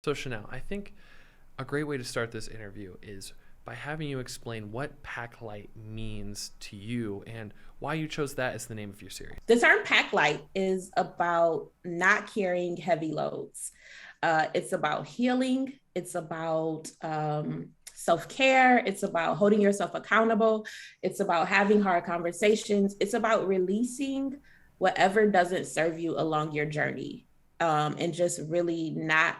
So Chanel, I think a great way to start this interview is by having you explain what pack light means to you and why you chose that as the name of your series. The term pack light is about not carrying heavy loads. It's about healing. It's about self-care. It's about holding yourself accountable. It's about having hard conversations. It's about releasing whatever doesn't serve you along your journey, and just really not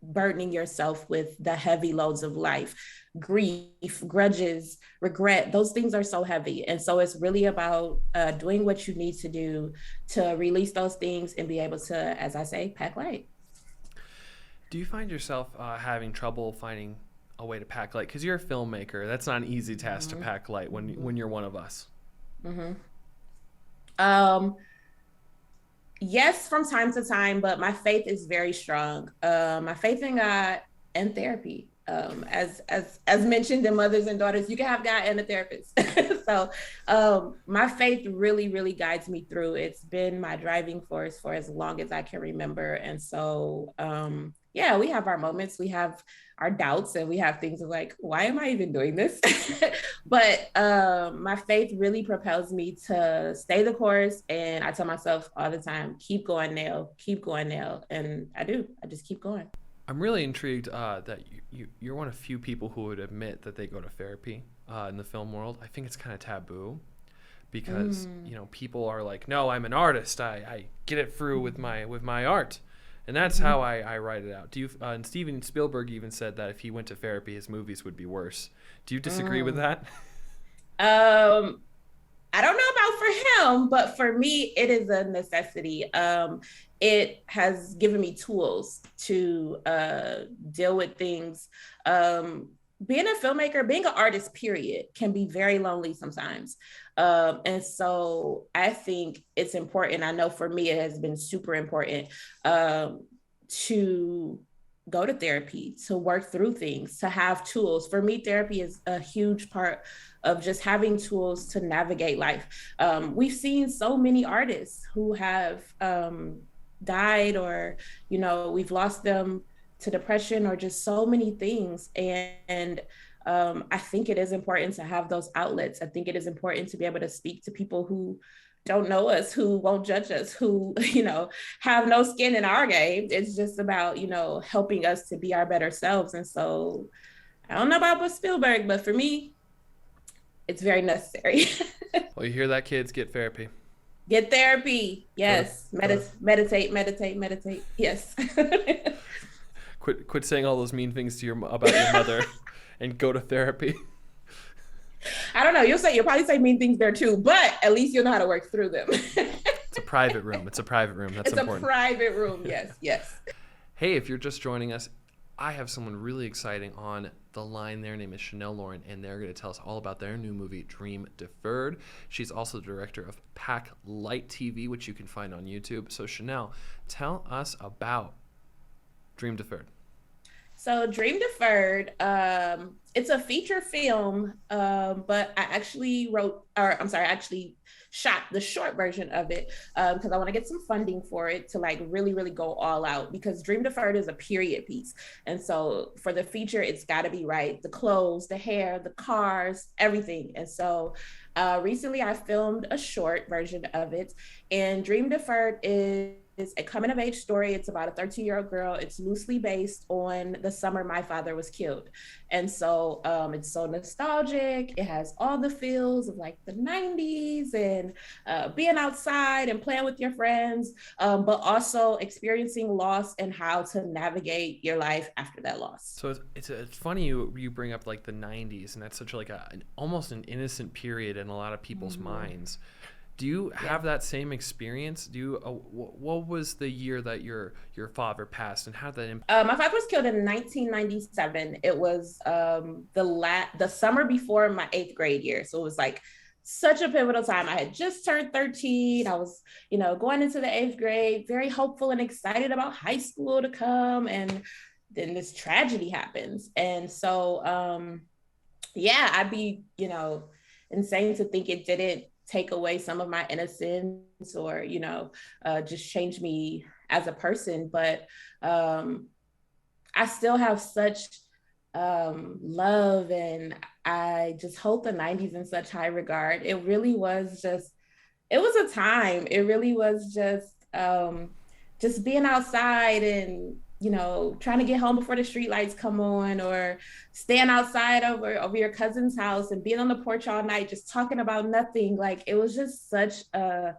burdening yourself with the heavy loads of life. Grief, grudges, regret, those things are so heavy. And so it's really about doing what you need to do to release those things and be able to, as I say, pack light. Do you find yourself having trouble finding a way to pack light? Because you're a filmmaker. That's not an easy task to Mm-hmm. pack light when you're one of us. Mm-hmm. Um, yes, from time to time, but my faith is very strong. My faith in God and therapy. As mentioned in Mothers and Daughters, you can have God and a therapist. So my faith really guides me through. It's been my driving force for as long as I can remember. And so yeah, we have our moments, we have our doubts, and we have things of like, why am I even doing this? But my faith really propels me to stay the course. And I tell myself all the time, keep going, Nail, keep going, Nail. And I do. I just keep going. I'm really intrigued that you're one of few people who would admit that they go to therapy in the film world. I think it's kind of taboo because people are like, no, I'm an artist. I get it through with my art, and that's how I write it out. Do you? And Steven Spielberg even said that if he went to therapy, his movies would be worse. Do you disagree with that? Um, I don't know about for him, but for me, it is a necessity. It has given me tools to deal with things. Being a filmmaker, being an artist, period, can be very lonely sometimes. And so I think it's important. I know for me, it has been super important to go to therapy, to work through things, to have tools. For me, therapy is a huge part of just having tools to navigate life. We've seen so many artists who have died, or, we've lost them to depression or just so many things. And I think it is important to have those outlets. I think it is important to be able to speak to people who don't know us, who won't judge us, who, have no skin in our game. It's just about, helping us to be our better selves. And so I don't know about Spielberg, but for me, it's very necessary. Well, you hear that, kids? Get therapy. Get therapy. Go to, Yes. go to Meditate. Yes. quit saying all those mean things to about your mother, and go to therapy. I don't know. You'll probably say mean things there too, but at least you'll know how to work through them. It's a private room. It's a private room. That's it's important. a private room. Yes. Hey, if you're just joining us, I have someone really exciting on the line. Their name is Chanel Lauren, and they're going to tell us all about their new movie, Dream Deferred. She's also the director of Pack Light TV, which you can find on YouTube. So Chanel, tell us about Dream Deferred. So Dream Deferred, it's a feature film, but I actually shot the short version of it because I want to get some funding for it to like really go all out, because Dream Deferred is a period piece. And so for the feature, it's got to be right. The clothes, the hair, the cars, everything. And so recently I filmed a short version of it, and Dream Deferred is a coming of age story. It's about a 13-year-old girl. It's loosely based on the summer my father was killed. And so it's so nostalgic. It has all the feels of like the 90s and being outside and playing with your friends, but also experiencing loss and how to navigate your life after that loss. So it's funny you bring up like the 90s, and that's such like almost an innocent period in a lot of people's minds. Do you have that same experience? What was the year that your father passed, and how did that impact? My father was killed in 1997. It was the summer before my 8th grade year. So it was like such a pivotal time. I had just turned 13. I was, going into the 8th grade, very hopeful and excited about high school to come. And then this tragedy happens. And so, I'd be, insane to think it didn't take away some of my innocence or, just change me as a person. But I I still have such love, and I just hold the 90s in such high regard. It really was just, it was a time. It really was just being outside and, you know, trying to get home before the street lights come on, or staying outside over your cousin's house and being on the porch all night just talking about nothing. Like it was just such a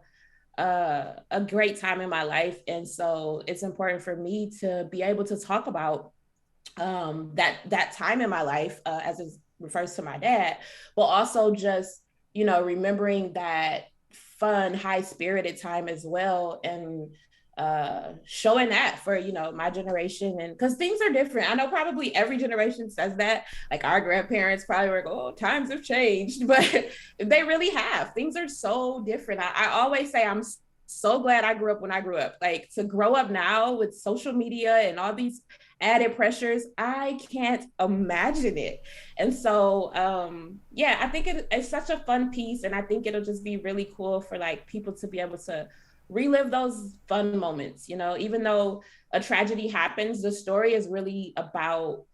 great time in my life. And so it's important for me to be able to talk about that time in my life, as it refers to my dad, but also just, you know, remembering that fun, high spirited time as well, and showing that for, you know, my generation. And because things are different, I know probably every generation says that, like our grandparents probably were like, oh, times have changed, but they really have. Things are so different. I always say I'm so glad I grew up when I grew up. Like to grow up now with social media and all these added pressures, I can't imagine it. And so yeah, I think it's such a fun piece, and I think it'll just be really cool for like people to be able to relive those fun moments, you know, even though a tragedy happens, the story is really about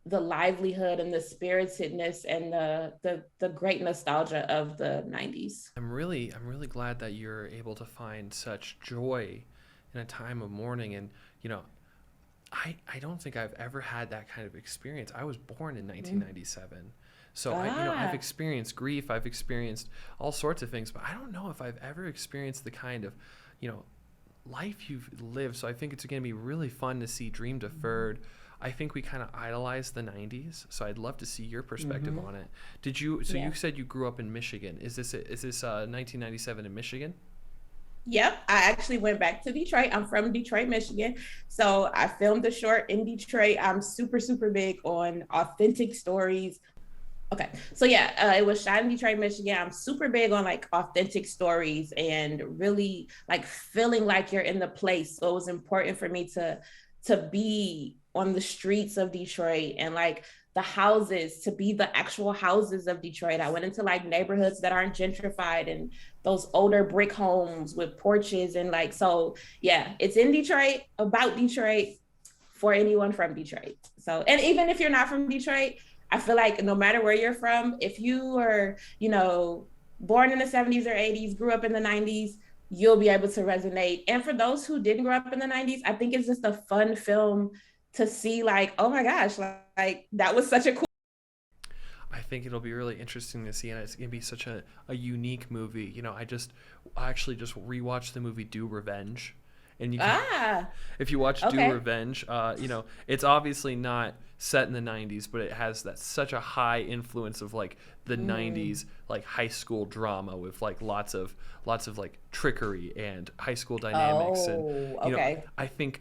the livelihood and the spiritedness and the great nostalgia of the 90s. I'm really glad that you're able to find such joy in a time of mourning. And you know, I don't think I've ever had that kind of experience. I was born in 1997. So I've experienced grief, I've experienced all sorts of things, but I don't know if I've ever experienced the kind of, you know, life you've lived. So I think it's going to be really fun to see Dream Deferred. I think we kind of idolize the 90s, so I'd love to see your perspective on it. Did you, so you said you grew up in Michigan. Is this 1997 in Michigan? Yep, I actually went back to Detroit. I'm from Detroit, Michigan. So I filmed the short in Detroit. I'm super, super big on authentic stories. Okay, so yeah, it was shot in Detroit, Michigan. I'm super big on like authentic stories and really like feeling like you're in the place. So it was important for me to be on the streets of Detroit, and like the houses to be the actual houses of Detroit. I went into like neighborhoods that aren't gentrified, and those older brick homes with porches, and like, so yeah, it's in Detroit, about Detroit, for anyone from Detroit. So, and even if you're not from Detroit, I feel like no matter where you're from, if you are, you know, born in the 70s or 80s, grew up in the 90s, you'll be able to resonate. And for those who didn't grow up in the 90s, I think it's just a fun film to see, like, oh my gosh, like that was such a cool. I think it'll be really interesting to see, and it's going to be such a unique movie. You know, I actually just rewatched the movie Do Revenge. And you can, if you watch Do Revenge, you know, it's obviously not set in the 90s, but it has that such a high influence of like the 90s like high school drama with like lots of like trickery and high school dynamics. And you know, I think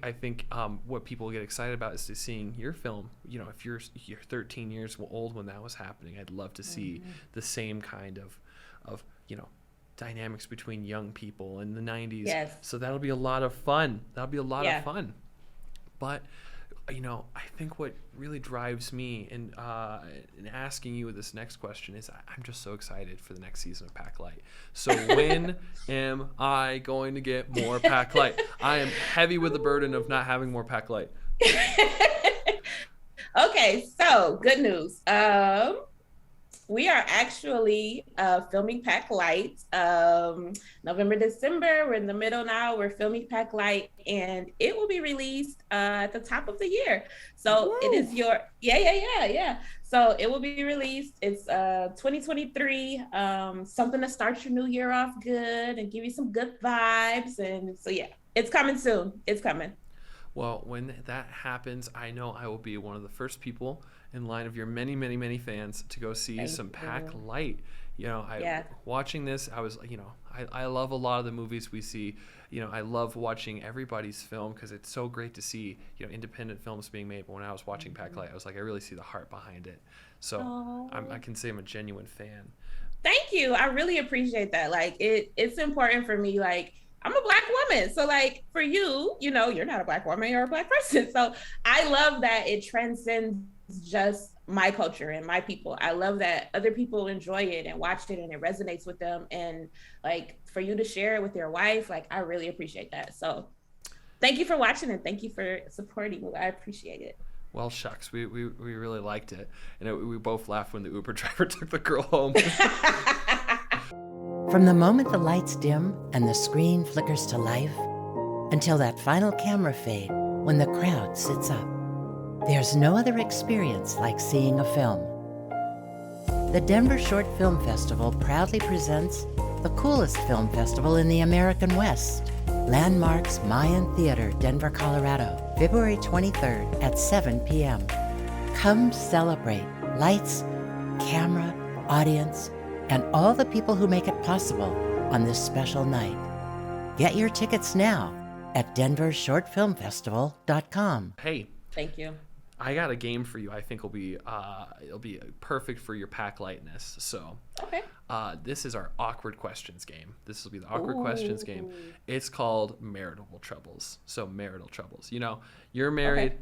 what people get excited about is just seeing your film. You know, if you're 13 years old when that was happening, I'd love to see the same kind of you know, dynamics between young people in the 90s. Yes. So that'll be a lot of fun. That'll be a lot of fun. But you know, I think what really drives me in asking you this next question is I'm just so excited for the next season of Pack Light. So when am I going to get more Pack Light? I am heavy with the burden of not having more Pack Light. Okay, so good news. We are actually filming Pack Light. November, December, we're in the middle now. We're filming Pack Light, and it will be released at the top of the year. So it is your, yeah. So it will be released. It's 2023, something to start your new year off good and give you some good vibes. And so, yeah, it's coming soon. It's coming. Well, when that happens, I know I will be one of the first people in line of your many, many, many fans to go see some Pack Light. You know, watching this, I was, you know, I love a lot of the movies we see. You know, I love watching everybody's film because it's so great to see, you know, independent films being made. But when I was watching Pack Light, I was like, I really see the heart behind it. So I can say I'm a genuine fan. Thank you. I really appreciate that. Like, it's important for me. Like, I'm a Black woman. So like for you, you know, you're not a Black woman, you're a Black person. So I love that it transcends just my culture and my people. I love that other people enjoy it and watch it and it resonates with them. And like for you to share it with your wife, like I really appreciate that. So thank you for watching and thank you for supporting me. I appreciate it. Well, shucks, we really liked it, and we both laughed when the Uber driver took the girl home. From the moment the lights dim and the screen flickers to life, until that final camera fade when the crowd sits up, there's no other experience like seeing a film. The Denver Short Film Festival proudly presents the coolest film festival in the American West. Landmarks Mayan Theater, Denver, Colorado, February 23rd at 7 p.m. Come celebrate lights, camera, audience, and all the people who make it possible on this special night. Get your tickets now at denvershortfilmfestival.com. Hey, Thank you. I got a game for you. I think it'll be perfect for your pack lightness. So, Okay. this is our awkward questions game. This will be the awkward questions game. It's called marital troubles. So marital troubles. You know, you're married. Okay.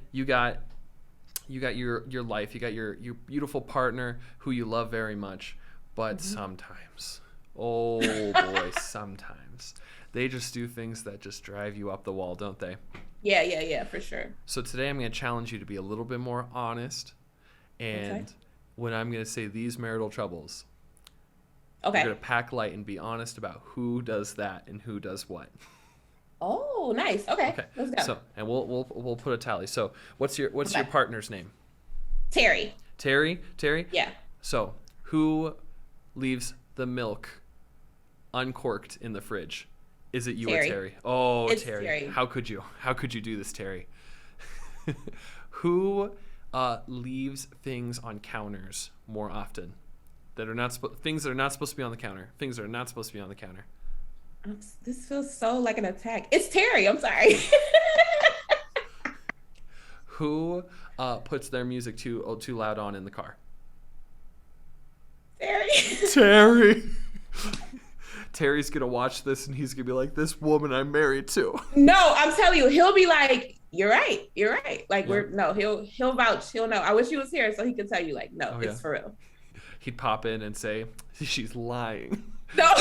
You got your life. You got your beautiful partner who you love very much. But sometimes, oh boy, sometimes they just do things that just drive you up the wall, don't they? Yeah, for sure. So today I'm going to challenge you to be a little bit more honest. And when I'm going to say these marital troubles, Okay. you're going to pack light and be honest about who does that and who does what. Oh, nice. Okay. Let's go. So, and we'll put a tally. So, what's your partner's name? Terry. Terry? Yeah. So, who leaves the milk uncorked in the fridge? Is it you Terry. or Terry? Oh, It's Terry. Terry. How could you do this, Terry? Who leaves things on counters more often? Things that are not supposed to be on the counter. Things that are not supposed to be on the counter. This feels so like an attack. It's Terry. I'm sorry. Who puts their music too loud on in the car? Terry. Terry. Terry's gonna watch this and he's gonna be like, "This woman I'm married to." No, I'm telling you, he'll be like, "You're right. Like he'll vouch. He'll know. I wish he was here so he could tell you, like, no, it's for real. He'd pop in and say, "She's lying." No.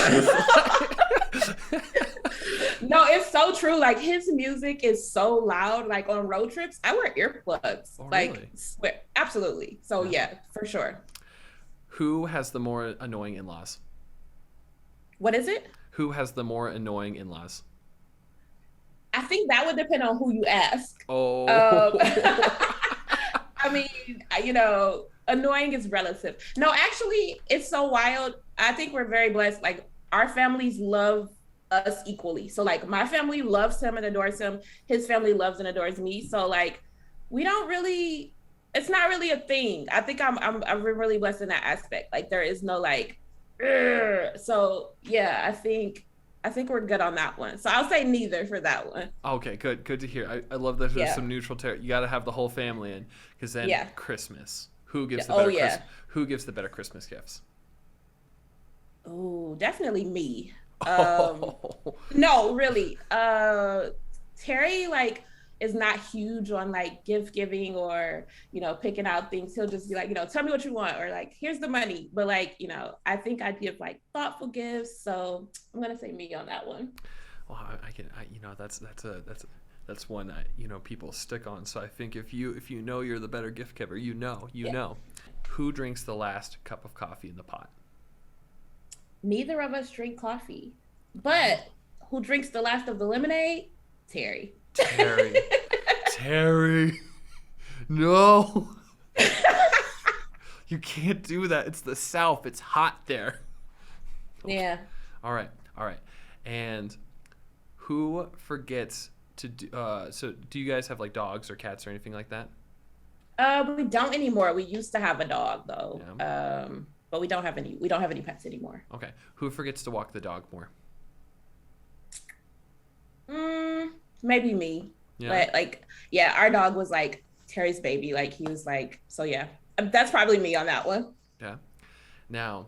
No, it's so true. Like his music is so loud. Like on road trips, I wear earplugs. Oh, like, really? swear, absolutely. So yeah, for sure. Who has the more annoying in-laws? What is it? Who has the more annoying in-laws? I think that would depend on who you ask. Oh. I mean, annoying is relative. No, actually, it's so wild. I think we're very blessed. Like our families love us equally. So like my family loves him and adores him. His family loves and adores me. So like we don't really. It's not really a thing. I think I'm really blessed in that aspect. Like there is no like. Urgh. So yeah, I think we're good on that one. So I'll say neither for that one. Okay, good to hear. I love that there's some neutral territory. You got to have the whole family in, because then Christmas. Who gives Who gives the better Christmas gifts? Oh, definitely me. No, really. Terry is not huge on gift giving or picking out things. He'll just be like, tell me what you want, or here's the money. But I think I'd give thoughtful gifts. So I'm gonna say me on that one. Well, that's one that people stick on. So I think if you know you're the better gift giver, you know. Who drinks the last cup of coffee in the pot? Neither of us drink coffee, but who drinks the last of the lemonade? Terry. Terry. No. You can't do that. It's the South. It's hot there. Okay. Yeah. All right. And who forgets to do, so do you guys have dogs or cats or anything like that? We don't anymore. We used to have a dog though. Yeah. But we don't have any pets anymore. Okay. Who forgets to walk the dog more? Maybe me. Yeah. But our dog was Terry's baby. He was so yeah. That's probably me on that one. Yeah. Now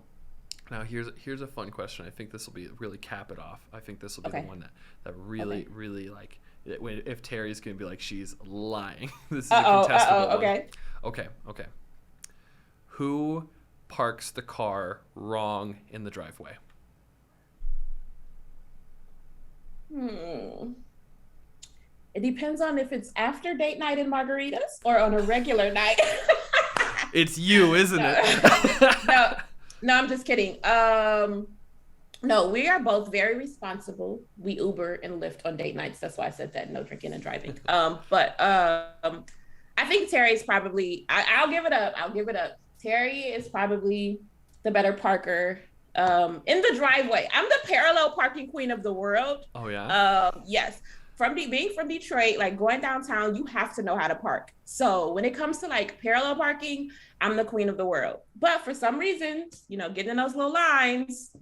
here's a fun question. I think this will be really cap it off. I think this will be the one that really if Terry's gonna be she's lying. This is a contestable one. Okay. Who parks the car wrong in the driveway? It depends on if it's after date night and margaritas or on a regular night. It's you, isn't No. it? No, I'm just kidding. No, we are both very responsible. We Uber and Lyft on date nights. That's why I said that. No drinking and driving. But I think Terry's probably. I'll give it up. I'll give it up. Terry is probably the better parker in the driveway. I'm the parallel parking queen of the world. Oh yeah. Yes. Being from Detroit, like going downtown, you have to know how to park. So when it comes to like parallel parking, I'm the queen of the world. But for some reason, getting in those little lines,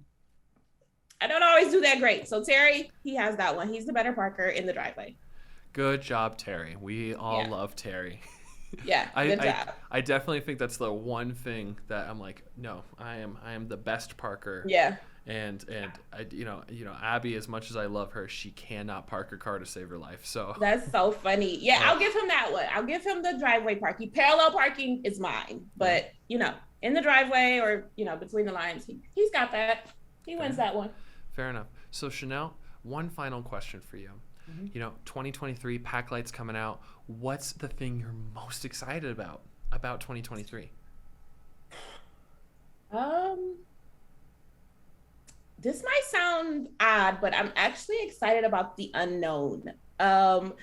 I don't always do that great. So Terry, he has that one. He's the better parker in the driveway. Good job, Terry. We all love Terry. Yeah, good job. I definitely think that's the one thing that I'm like, no, I am the best parker. Yeah. And I, Abby, as much as I love her, she cannot park her car to save her life. So that's so funny. Yeah, I'll give him that one. I'll give him the driveway parking. Parallel parking is mine, but in the driveway or between the lines, he's got that. He wins that one. Fair enough. So Chanel, one final question for you. 2023 Pack Light's coming out. What's the thing you're most excited about 2023? This might sound odd, but I'm actually excited about the unknown. God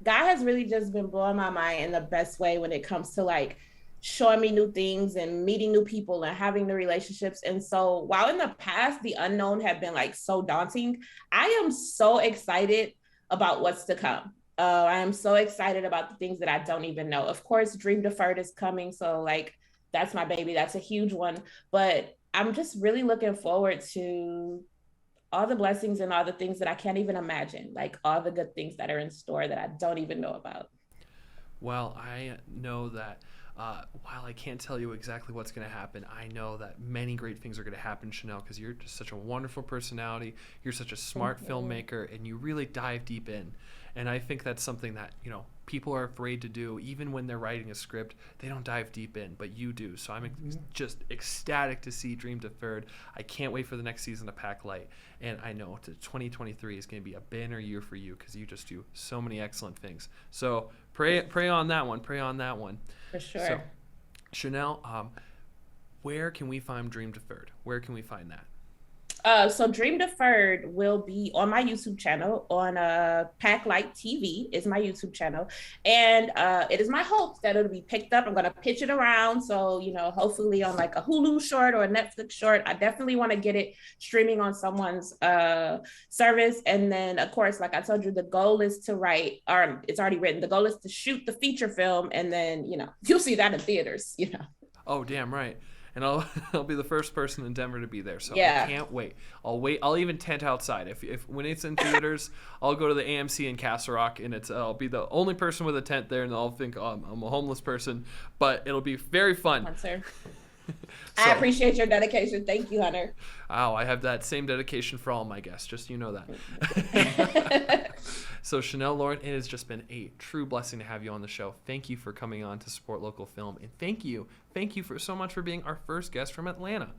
has really just been blowing my mind in the best way when it comes to like showing me new things and meeting new people and having the relationships. And so while in the past, the unknown had been like so daunting, I am so excited about what's to come. I am so excited about the things that I don't even know. Of course, Dream Deferred is coming. So like, that's my baby. That's a huge one. But I'm just really looking forward to all the blessings and all the things that I can't even imagine, like all the good things that are in store that I don't even know about. Well, I know that while I can't tell you exactly what's going to happen, I know that many great things are going to happen, Chanel, because you're just such a wonderful personality. You're such a smart filmmaker, and you really dive deep in. And I think that's something that, people are afraid to do. Even when they're writing a script, they don't dive deep in, but you do. So I'm just ecstatic to see Dream Deferred. I can't wait for the next season of Pack Light. And I know 2023 is going to be a banner year for you because you just do so many excellent things. So pray on that one. Pray on that one. For sure. So, Chanel, where can we find Dream Deferred? Where can we find that? So Dream Deferred will be on my YouTube channel on Pack Light TV is my YouTube channel. And it is my hope that it'll be picked up. I'm going to pitch it around. So, hopefully on like a Hulu short or a Netflix short. I definitely want to get it streaming on someone's service. And then, of course, like I told you, the goal is to write, or it's already written. The goal is to shoot the feature film. And then, you'll see that in theaters, Oh, damn right. And I'll be the first person in Denver to be there, so yeah. I can't wait. I'll wait. I'll even tent outside. If when it's in theaters, I'll go to the AMC in Castle Rock, and I'll be the only person with a tent there, and they'll think I'm a homeless person, but it'll be very fun. Sir. I appreciate your dedication. Thank you, Hunter. Wow, I have that same dedication for all my guests. Just that. So Chanel Lauren, it has just been a true blessing to have you on the show. Thank you for coming on to support local film, and thank you for so much for being our first guest from Atlanta.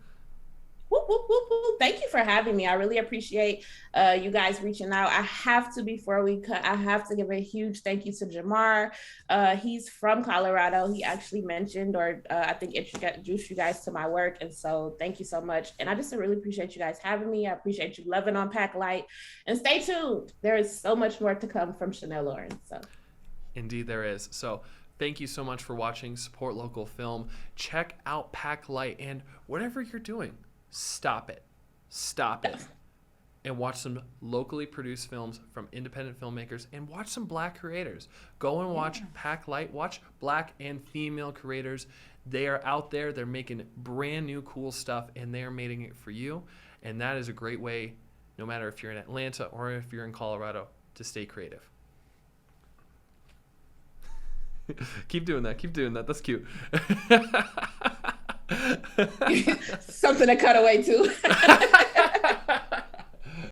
Whoop, whoop, whoop, whoop. Thank you for having me. I really appreciate you guys reaching out. I have to, before we cut, I have to give a huge thank you to Jamar. He's from Colorado. He actually mentioned, or I think introduced you guys to my work. And so thank you so much. And I just really appreciate you guys having me. I appreciate you loving on Pack Light. And stay tuned. There is so much more to come from Chanel Lauren. So, indeed there is. So thank you so much for watching. Support local film. Check out Pack Light, and whatever you're doing, stop it and watch some locally produced films from independent filmmakers, and watch some Black creators. Go and watch Pack Light. Watch Black and female creators. They are out there. They're making brand new cool stuff, and they're making it for you. And that is a great way, no matter if you're in Atlanta or if you're in Colorado, to stay creative. Keep doing that. That's cute. Something to cut away to.